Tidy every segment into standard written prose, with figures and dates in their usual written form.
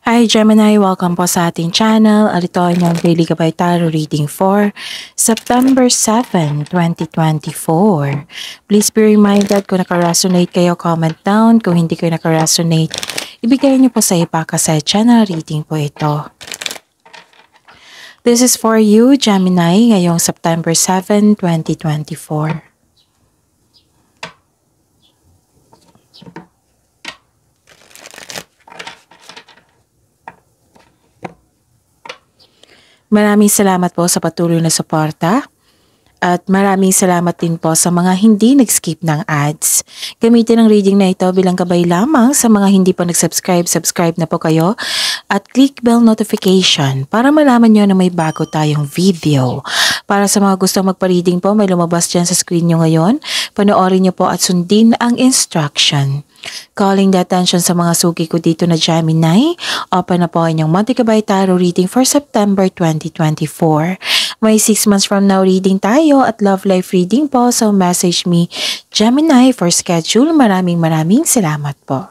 Hi Gemini! Welcome po sa ating channel. Ito ay inyong Daily Gabay Tarot Reading for September 7, 2024. Please be reminded kung naka-resonate kayo, comment down. Kung hindi kayo naka-resonate, ibigay niyo po sa iba kasi channel reading po ito. This is for you, Gemini, ngayong September 7, 2024. Maraming salamat po sa patuloy na suporta at maraming salamat din po sa mga hindi nag-skip ng ads. Gamitin ang reading na ito bilang gabay lamang sa mga hindi pa nag-subscribe, subscribe na po kayo at click bell notification para malaman nyo na may bago tayong video. Para sa mga gustong magpa-reading po, may lumabas dyan sa screen nyo ngayon. Panoorin nyo po at sundin ang instruction. Calling the attention sa mga suki ko dito na Gemini, open na po inyong Monte Gabay Tarot reading for September 2024. May 6 months from now reading tayo at love life reading po, so message me Gemini for schedule. Maraming salamat po.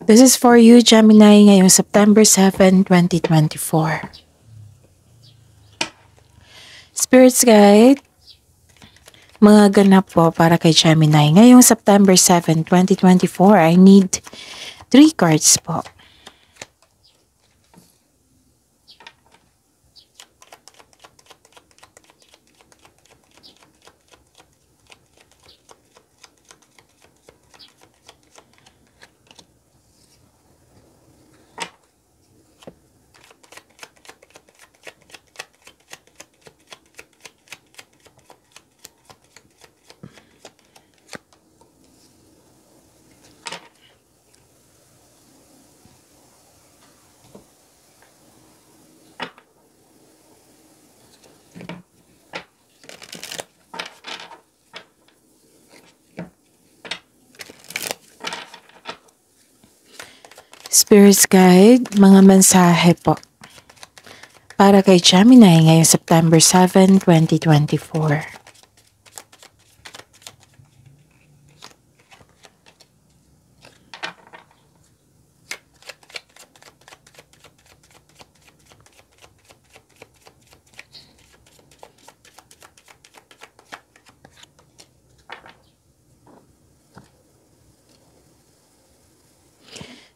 This is for you, Gemini, ngayong September 7, 2024. Spirits Guide, mga ganap po para kay Gemini. Ngayong September 7, 2024, I need 3 cards po. Spirits Guide, mga mensahe po para kay Gemini ngayong September 7, 2024.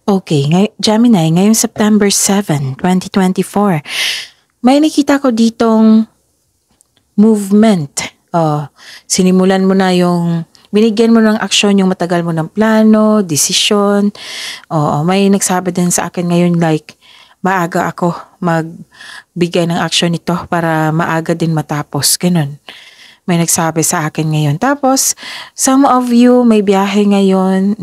Okay, Gemini, ngayong September 7, 2024, may nakita ko ditong movement. Sinimulan mo na binigyan mo ng aksyon yung matagal mo ng plano, desisyon. May nagsabi din sa akin ngayon like, maaga ako magbigay ng aksyon nito para maaga din matapos. Ganun. May nagsabi sa akin ngayon. Tapos, some of you may biyahe ngayon.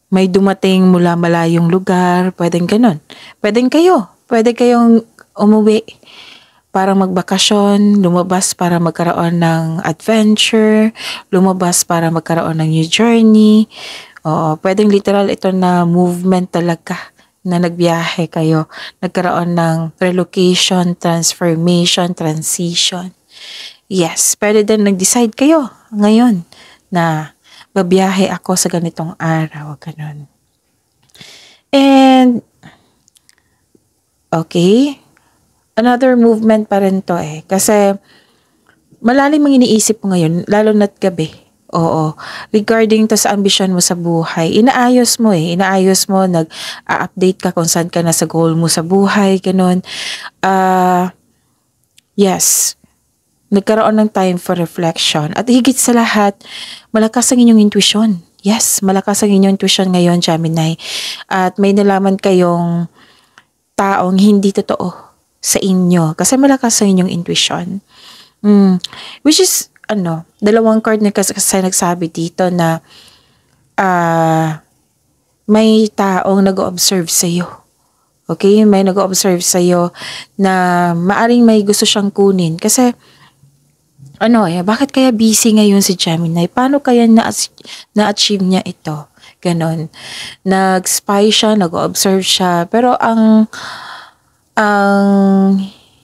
May dumating mula malayong lugar, pwedeng ganun. Pwede kayong umuwi para magbakasyon, lumabas para magkaroon ng adventure, lumabas para magkaroon ng new journey. Pwedeng literal ito na movement talaga na nagbiyahe kayo. Nagkaroon ng relocation, transformation, transition. Yes, pwede din nag-decide kayo ngayon na babiyahe ako sa ganitong araw, ganun. And, okay, another movement pa rin to kasi malalim ang iniisip mo ngayon, lalo na't gabi. Regarding to sa ambisyon mo sa buhay, inaayos mo, nag-update ka kung saan ka na sa goal mo sa buhay, ganun. Yes, nagkaroon ng time for reflection. At higit sa lahat, malakas ang inyong intuition. Yes, malakas ang inyong intuition ngayon, Gemini. At may nalaman kayong taong hindi totoo sa inyo. Kasi malakas ang inyong intuition. Which is, dalawang card na kasi nagsabi dito na may taong nag-o-observe sa'yo. Okay? May nag-o-observe sa'yo na maaring may gusto siyang kunin. Kasi ano bakit kaya busy ngayon si Gemini? Paano kaya na-achieve niya ito? Ganon. Nag-spy siya, nag-observe siya. Pero ang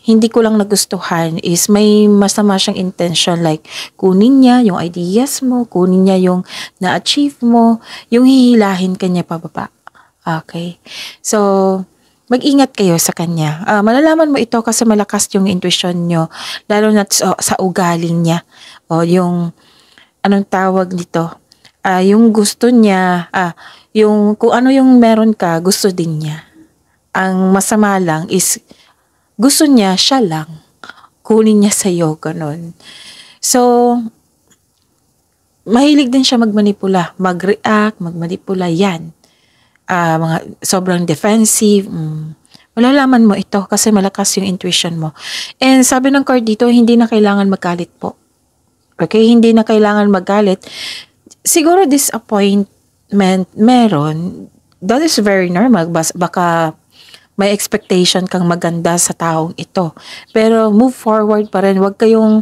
hindi ko lang nagustuhan is may masama siyang intention, like kunin niya yung ideas mo, kunin niya yung na-achieve mo, yung hihilahin kanya pababa. Okay. So, mag-ingat kayo sa kanya. Malalaman mo ito kasi malakas yung intuition nyo, lalo na sa ugali niya. O yung, anong tawag nito? Yung gusto niya, yung kung ano yung meron ka, gusto din niya. Ang masama lang is, gusto niya, siya lang. Kunin niya sa'yo, ganun. So, mahilig din siya magmanipula, mag-react, magmanipula, yan. Mga sobrang defensive. Malalaman mo ito kasi malakas yung intuition mo. And sabi ng card dito, hindi na kailangan magalit po. Okay, hindi na kailangan magalit. Siguro disappointment meron. That is very normal. Baka may expectation kang maganda sa taong ito. Pero move forward pa rin. Huwag kayong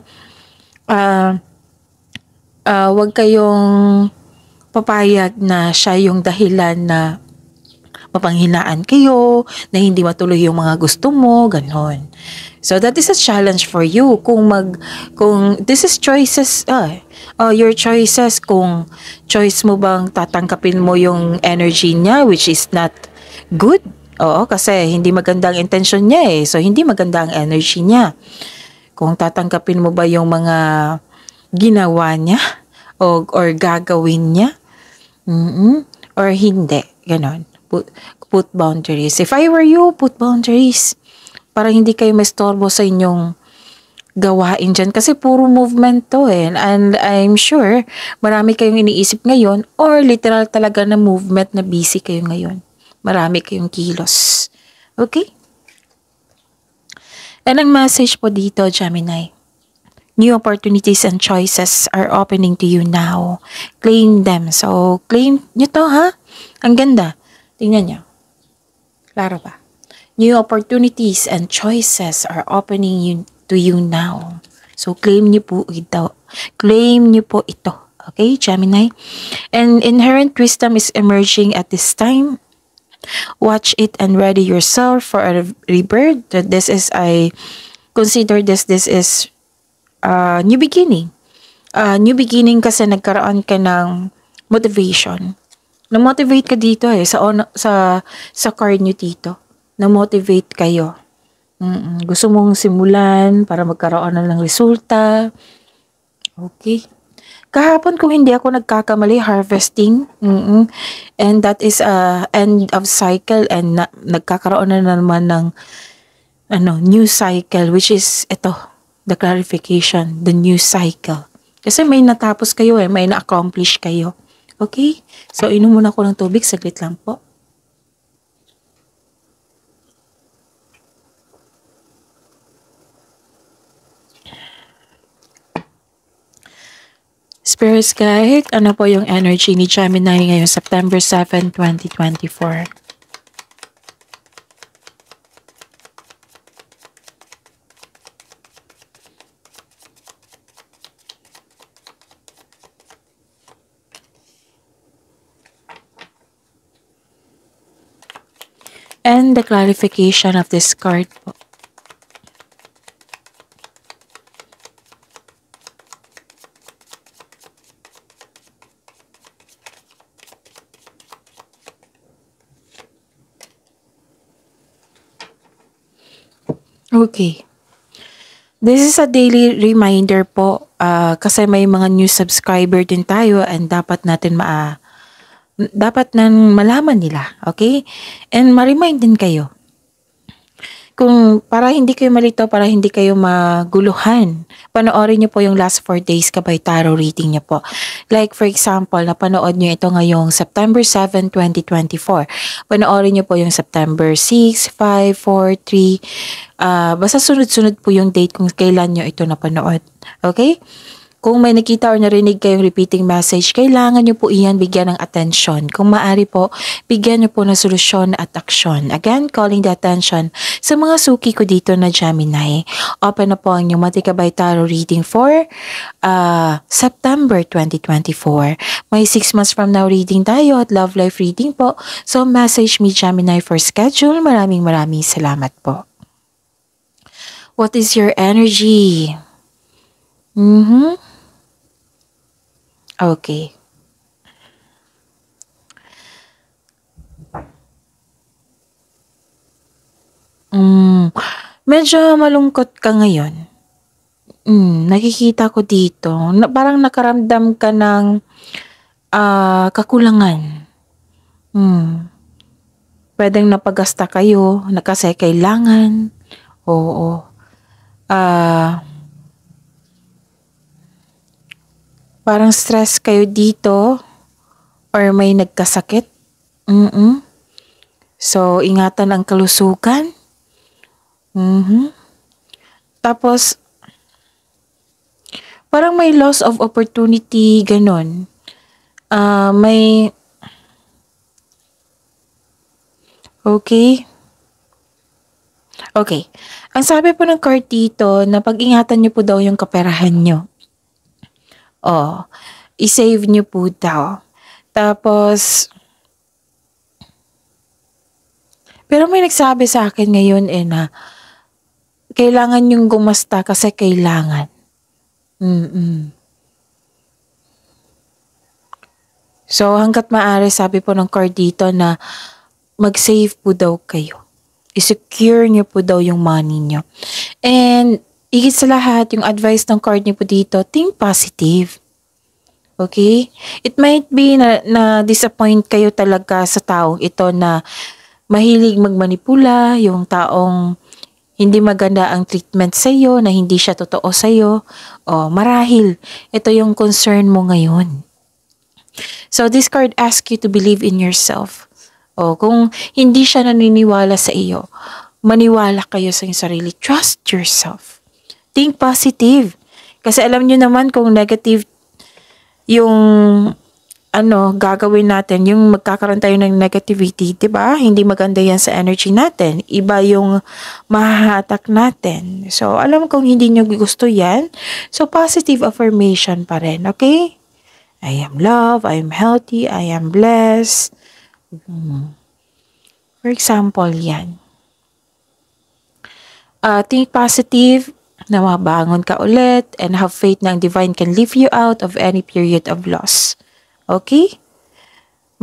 papayag na siya yung dahilan na mapanghinaan kayo, na hindi matuloy yung mga gusto mo, ganon. So that is a challenge for you. Kung this is choices, your choices, kung choice mo bang tatanggapin mo yung energy niya, which is not good. Oo, kasi hindi maganda ang intention niya eh. So hindi maganda ang energy niya. Kung tatanggapin mo ba yung mga ginawa niya or gagawin niya, or hindi, ganon. Put boundaries. If I were you, put boundaries. Para hindi kayo maistorbo sa inyong gawain dyan. Kasi puro movement to eh. And I'm sure, marami kayong iniisip ngayon or literal talaga na movement na busy kayo ngayon. Marami kayong kilos. Okay? And ang message po dito, Gemini, new opportunities and choices are opening to you now. Claim them. So, claim nyo to ha? Ang ganda. Tingnan nyo. Klaro ba? New opportunities and choices are opening to you now. So, claim nyo po ito. Claim nyo po ito. Okay, Gemini? And inherent wisdom is emerging at this time. Watch it and ready yourself for a rebirth. Consider this is new beginning. New beginning kasi nagkaroon ka ng motivation. Na-motivate ka dito eh, sa card nyo dito. Na-motivate kayo. Gusto mong simulan para magkaroon na ng resulta. Okay. Kahapon kung hindi ako nagkakamali, harvesting. And that is end of cycle and nagkakaroon na naman ng new cycle, which is ito, the clarification, the new cycle. Kasi may natapos kayo eh, may na-accomplish kayo. Okay? So, inom muna ko ng tubig. Saglit lang po. Spirit Guide, ano po yung energy ni Gemini ngayong September 7, 2024? And the clarification of this card po. Okay. This is a daily reminder po kasi may mga new subscriber din tayo and dapat nang malaman nila, okay? And ma-remind din kayo. Kung para hindi kayo malito, para hindi kayo maguluhan, panoorin niyo po yung last 4 days kabay tarot reading niyo po. Like for example, napanood niyo ito ngayong September 7, 2024. Panoorin niyo po yung September 6, 5, 4, 3. Basta sunod-sunod po yung date kung kailan niyo ito napanood. Okay? Kung may nakita or narinig kayong repeating message, kailangan nyo po iyan bigyan ng atensyon. Kung maaari po, bigyan nyo po ng solusyon at aksyon. Again, calling the attention sa mga suki ko dito na Gemini. Open na po ang inyong Matikabay Tarot reading for September 2024. May 6 months from now reading tayo at love life reading po. So message me Gemini for schedule. Maraming salamat po. What is your energy? Okay. Medyo malungkot ka ngayon. Nakikita ko dito, na parang nakaramdam ka ng kakulangan. Pwedeng napagasta kayo, na kasi kailangan. Oo. Parang stress kayo dito or may nagkasakit. So, ingatan ang kalusugan. Tapos, parang may loss of opportunity, ganon. Okay. Ang sabi po ng card dito, na pag-ingatan nyo po daw yung kaperahan nyo. I-save nyo po daw. Tapos, pero may nagsabi sa akin ngayon na kailangan yung gumasta kasi kailangan. So, hanggat maaari, sabi po ng card dito na mag-save po daw kayo. I-secure nyo po daw yung money nyo. And, higit sa lahat, yung advice ng card niyo po dito, think positive. Okay? It might be na disappoint kayo talaga sa taong ito na mahilig magmanipula, yung taong hindi maganda ang treatment sa iyo, na hindi siya totoo sa iyo. Marahil, ito yung concern mo ngayon. So, this card asks you to believe in yourself. Kung hindi siya naniniwala sa iyo, maniwala kayo sa inyong sarili. Trust yourself. Think positive. Kasi alam nyo naman kung negative yung gagawin natin, yung magkakaroon tayo ng negativity, 'di ba? Hindi maganda yan sa energy natin. Iba yung mahahatak natin. So, alam kung hindi nyo gusto yan, so positive affirmation pa rin, okay? I am loved, I am healthy, I am blessed. For example, yan. Think positive, na mabangon ka ulit, and have faith na ang divine can lift you out of any period of loss. Okay?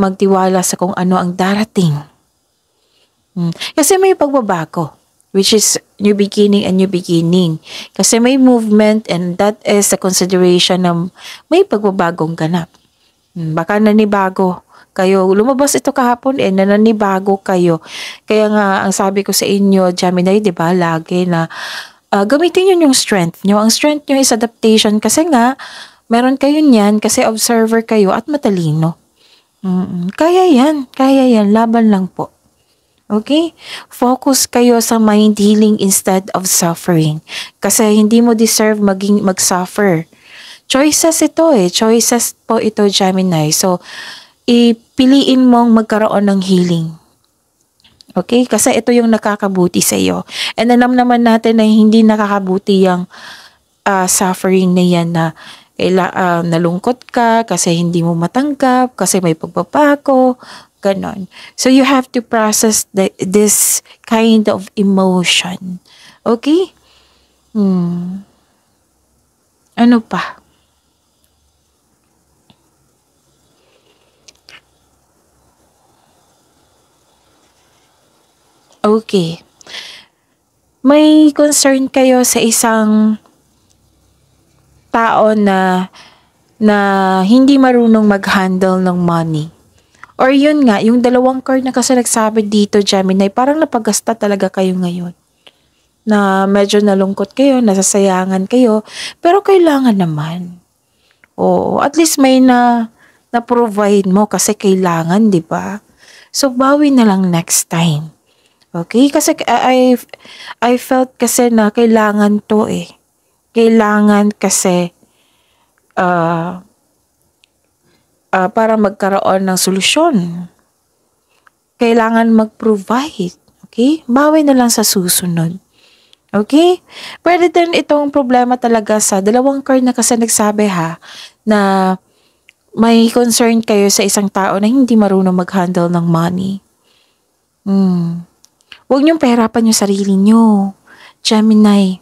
Magtiwala sa kung ano ang darating. Kasi may pagbabago, which is new beginning and new beginning. Kasi may movement, and that is a consideration na may pagbabagong ganap. Baka nanibago kayo. Lumabas ito kahapon nananibago kayo. Kaya nga, ang sabi ko sa inyo, Gemini, di ba, lagi na gamitin nyo yung strength nyo. Ang strength nyo is adaptation kasi nga, meron kayo niyan kasi observer kayo at matalino. Kaya yan, laban lang po. Okay? Focus kayo sa mind healing instead of suffering. Kasi hindi mo deserve mag-suffer. Choices ito choices po ito, Gemini. So, ipiliin mong magkaroon ng healing. Okay? Kasi ito yung nakakabuti sa iyo. And alam naman natin na hindi nakakabuti yung suffering na yan na nalungkot ka kasi hindi mo matanggap, kasi may pagbabago, ganon. So you have to process this kind of emotion. Okay? Ano pa? Okay. May concern kayo sa isang tao na hindi marunong mag-handle ng money. Or yun nga, yung dalawang card na kasi nagsabi dito, Gemini, parang napagasta talaga kayo ngayon. Na medyo nalungkot kayo, nasasayangan kayo, pero kailangan naman. At least may na-provide mo kasi kailangan, di ba? So, bawi na lang next time. Okay? Kasi I felt kasi na kailangan to Kailangan kasi ah, para magkaroon ng solusyon. Kailangan mag-provide. Okay? Bawi na lang sa susunod. Okay? Pwede din itong problema talaga sa dalawang card na kasi nagsabi ha, na may concern kayo sa isang tao na hindi marunong mag-handle ng money. Huwag niyong pahirapan yung sarili niyo. Gemini.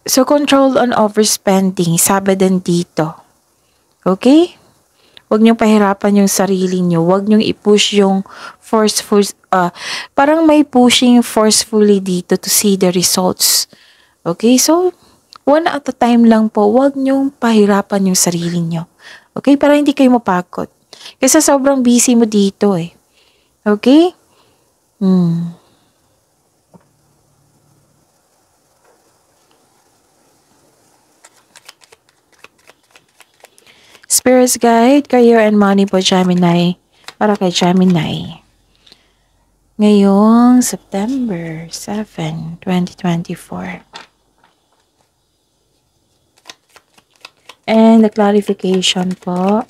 So, control on overspending. Sabi din dito. Okay? Huwag niyong pahirapan yung sarili niyo. Huwag niyong i-push yung forceful, parang may pushing forcefully dito to see the results. Okay? So, one at a time lang po. Huwag niyong pahirapan yung sarili niyo. Okay? Para hindi kayo mapagod. Kasi sobrang busy mo dito eh. Okay? Spirits Guide, Career and Money po, Gemini. Para kay Gemini. Ngayong September 7, 2024. And the clarification po.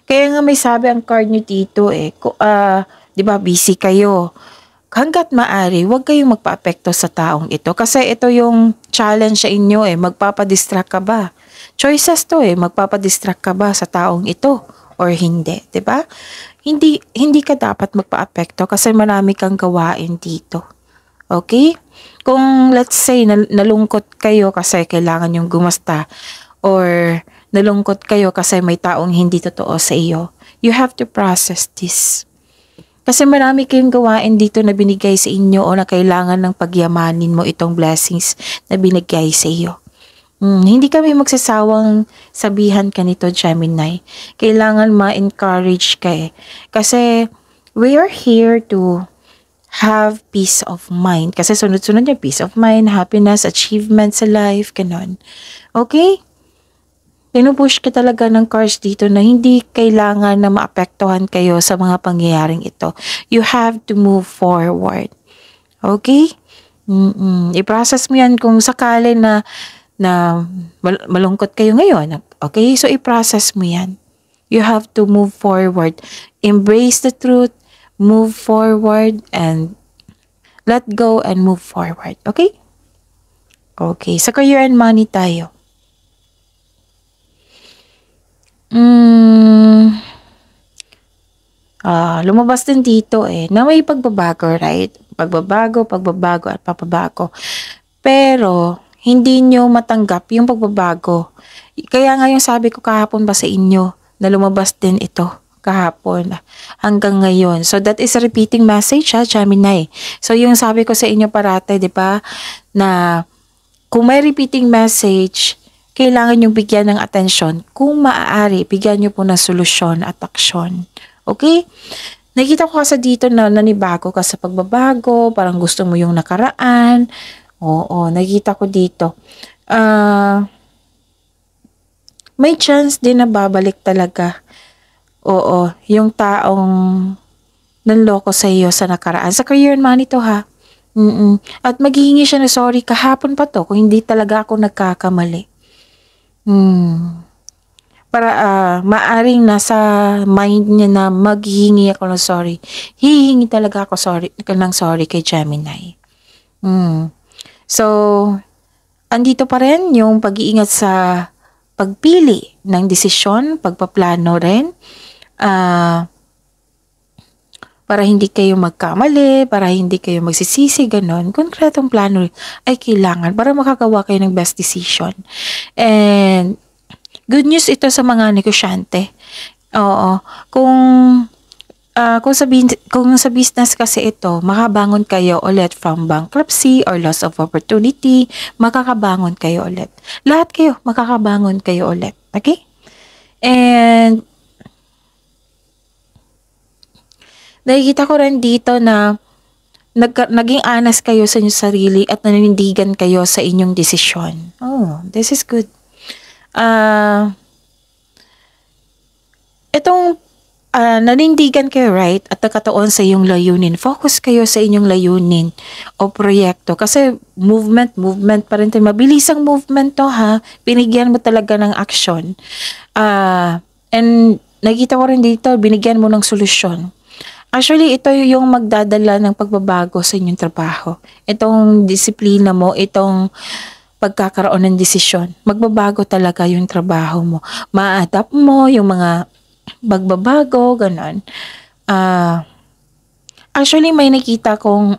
Kaya nga may sabi ang card nyo dito eh. 'Di ba busy kayo. Hanggat maaari, huwag kayong magpaapekto sa taong ito. Kasi ito yung challenge sa inyo eh. Magpapadistract ka ba? Choices to eh. Magpapadistract ka ba sa taong ito? Or hindi, 'di ba? Hindi ka dapat magpaapekto kasi marami kang gawain dito. Okay? Kung let's say nalungkot kayo kasi kailangan yung gumasta or nalungkot kayo kasi may taong hindi totoo sa iyo, you have to process this. Kasi marami kayong gawain dito na binigay sa inyo o na kailangan ng pagyamanin mo itong blessings na binigay sa iyo. Hindi kami magsasawang sabihan ka nito, Gemini. Kailangan ma-encourage ka eh. Kasi we are here to have peace of mind. Kasi sunod-sunod niya, peace of mind, happiness, achievement sa life, ganon. Okay? Pinupush ka talaga ng cards dito na hindi kailangan na maapektuhan kayo sa mga pangyayaring ito. You have to move forward. Okay? I-process mo yan kung sakali na malungkot kayo ngayon. Okay? So, i-process mo yan. You have to move forward. Embrace the truth, move forward, and let go and move forward. Okay? Okay. Sa career and money tayo. Lumabas din dito eh, na may pagbabago, right? Pagbabago at papabago. Pero, hindi nyo matanggap yung pagbabago. Kaya nga yung sabi ko kahapon ba sa inyo, na lumabas din ito kahapon hanggang ngayon. So, that is a repeating message ha, Gemini. So, yung sabi ko sa inyo parate, di ba, na kung may repeating message, kailangan yung bigyan ng atensyon. Kung maaari, bigyan nyo po ng solusyon at aksyon. Okay? Nakita ko kasi dito na nanibago ka sa pagbabago, parang gusto mo yung nakaraan. Oo, nakita ko dito. May chance din na babalik talaga. Oo, yung taong nanloko sa iyo sa nakaraan. Sa career and money to ha. At maghihingi siya na sorry kahapon pa to kung hindi talaga ako nagkakamali. Para maaring nasa mind niya na maghihingi ako ng sorry. Hihingi talaga ako ng sorry kay Gemini. So, andito pa rin yung pag-iingat sa pagpili ng desisyon, pagpaplano rin. Para hindi kayo magkamali, para hindi kayo magsisisi, ganon. Konkretong plano ay kailangan para makagawa kayo ng best decision. And good news ito sa mga negosyante. Oo. Kung sa business kasi ito, makabangon kayo ulit from bankruptcy or loss of opportunity, makakabangon kayo ulit. Lahat kayo, makakabangon kayo ulit. Okay? And nakikita ko rin dito na naging honest kayo sa inyong sarili at nanindigan kayo sa inyong desisyon. Oh, this is good. Itong nanindigan kayo, right? At nakatuon sa iyong layunin. Focus kayo sa inyong layunin o proyekto. Kasi movement pa rin tayo. Mabilisang movement to, ha? Binigyan mo talaga ng action. And nakita ko rin dito, binigyan mo ng solusyon. Actually, ito yung magdadala ng pagbabago sa inyong trabaho. Itong disiplina mo, itong pagkakaroon ng desisyon. Magbabago talaga yung trabaho mo. Ma-adapt mo yung mga magbabago, ganon. Actually, may nakita kong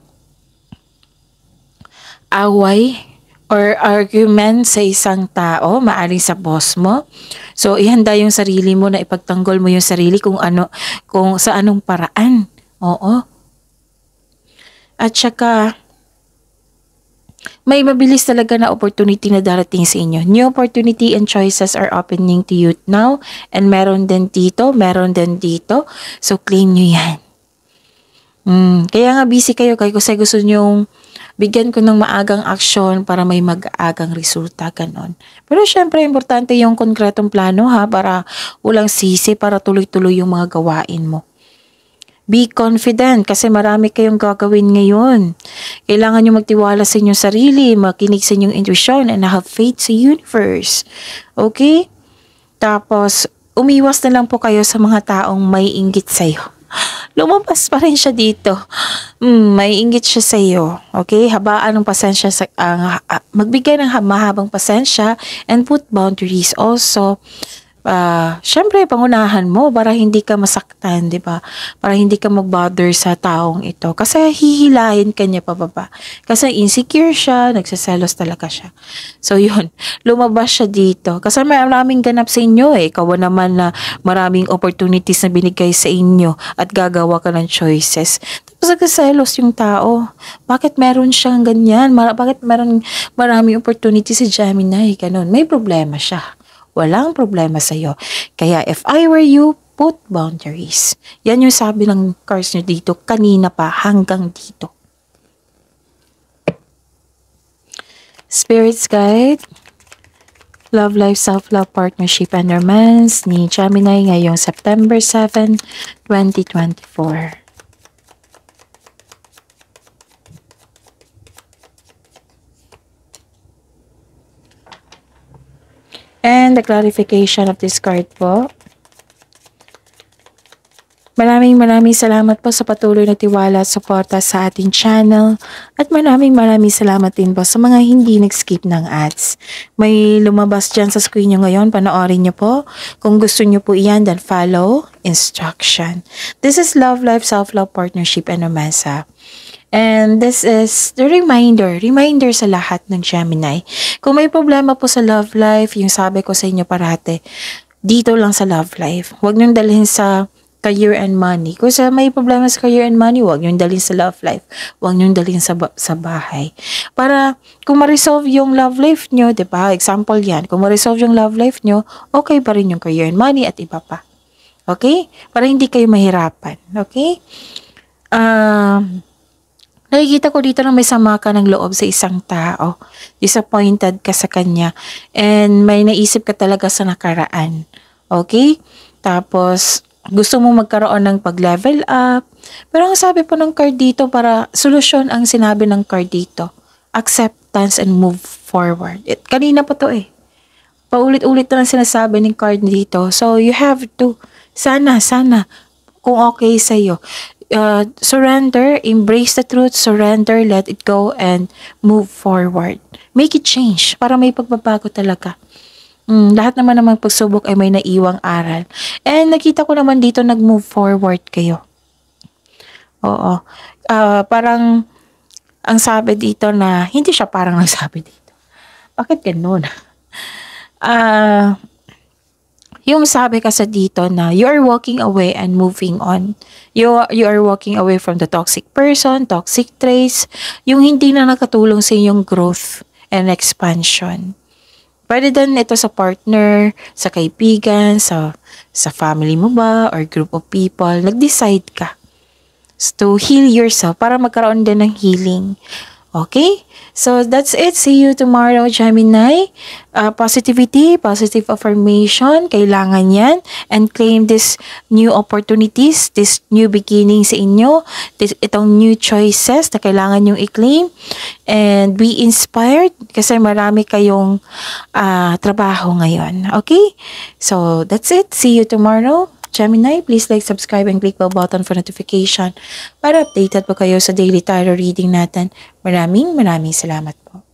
away or argument sa isang tao, maaring sa boss mo. So, ihanda yung sarili mo na ipagtanggol mo yung sarili kung sa anong paraan. Oo. At saka, may mabilis talaga na opportunity na darating sa inyo. New opportunity and choices are opening to you now. And meron din dito, meron din dito. So, claim nyo yan. Kaya nga busy kayo kasi gusto nyong bigyan ko ng maagang aksyon para may mag-aagang resulta, ganon. Pero syempre, importante yung konkretong plano, ha, para walang sisi, para tuloy-tuloy yung mga gawain mo. Be confident kasi marami kayong gagawin ngayon. Kailangan nyo magtiwala sa inyong sarili, makinig sa inyong intuition, and have faith sa universe. Okay? Tapos, umiwas na lang po kayo sa mga taong may inggit sa'yo. Lumabas pa rin siya dito. May inggit siya sa iyo. Okay? Habaan ng pasensya. Magbigay ng mahabang pasensya and put boundaries also. Syempre, pangunahan mo para hindi ka masaktan, di ba? Para hindi ka mag-bother sa taong ito. Kasi hihilahin ka niya pababa. Kasi insecure siya, nagsaselos talaga siya. So, yun. Lumabas siya dito. Kasi maraming ganap sa inyo eh. Ikaw naman na maraming opportunities na binigay sa inyo at gagawa ka ng choices. Tapos nagsaselos yung tao. Bakit meron siyang ganyan? Bakit maraming opportunities si Gemini? Ganun. May problema siya. Walang problema sa'yo. Kaya if I were you, put boundaries. Yan yung sabi ng cards nyo dito, kanina pa hanggang dito. Spirits Guide, Love Life, Self-Love, Partnership, and Romance ni Gemini ngayong September 7, 2024. And the clarification of this card po. Maraming salamat po sa patuloy na tiwala at suporta sa ating channel. At maraming salamat din po sa mga hindi nag-skip ng ads. May lumabas dyan sa screen nyo ngayon. Panoorin nyo po. Kung gusto nyo po iyan, then follow instruction. This is Love Life, Self-Love, Partnership, and Romance. And this is the reminder sa lahat ng Gemini. Kung may problema po sa love life, yung sabi ko sa inyo parate, dito lang sa love life. Huwag niyong dalhin sa career and money. Kung may problema sa career and money, huwag niyong dalhin sa love life. Huwag niyong dalhin sa bahay. Para kung ma-resolve yung love life nyo, diba? Example yan. Kung ma-resolve yung love life nyo, okay pa rin yung career and money at iba pa. Okay? Para hindi kayo mahirapan. Okay? Nakikita ko dito na may sama ka ng loob sa isang tao. Disappointed ka sa kanya. And may naisip ka talaga sa nakaraan. Okay? Tapos, gusto mo magkaroon ng pag-level up. Pero ang sabi po ng card dito, para solusyon ang sinabi ng card dito. Acceptance and move forward. Kanina pa to eh. Paulit-ulit na lang sinasabi ng card dito. So, you have to. Sana, kung okay sa'yo. Surrender, embrace the truth, surrender, let it go, and move forward. Make it change para may pagbabago talaga. Lahat naman ng pagsubok ay may naiwang aral. And nakita ko naman dito nag-move forward kayo. Oo. Parang ang sabi dito na, hindi siya parang nagsabi dito. Bakit ganun? Yung sabi kasi dito na you are walking away and moving on. You are walking away from the toxic person, toxic traits, yung hindi na nakatulong sa inyong growth and expansion. Pwede din ito sa partner, sa kaibigan, sa family mo ba, or group of people. Nag-decide ka. to heal yourself para magkaroon din ng healing. Okay? So, that's it. See you tomorrow, Gemini. Positivity, positive affirmation, kailangan yan. And claim this new opportunities, this new beginning sa inyo, itong new choices na kailangan nyong i-claim. And be inspired kasi marami kayong trabaho ngayon. Okay? So, that's it. See you tomorrow. Gemini, please like, subscribe, and click the button for notification para updated po kayo sa daily tarot reading natin. Maraming salamat po.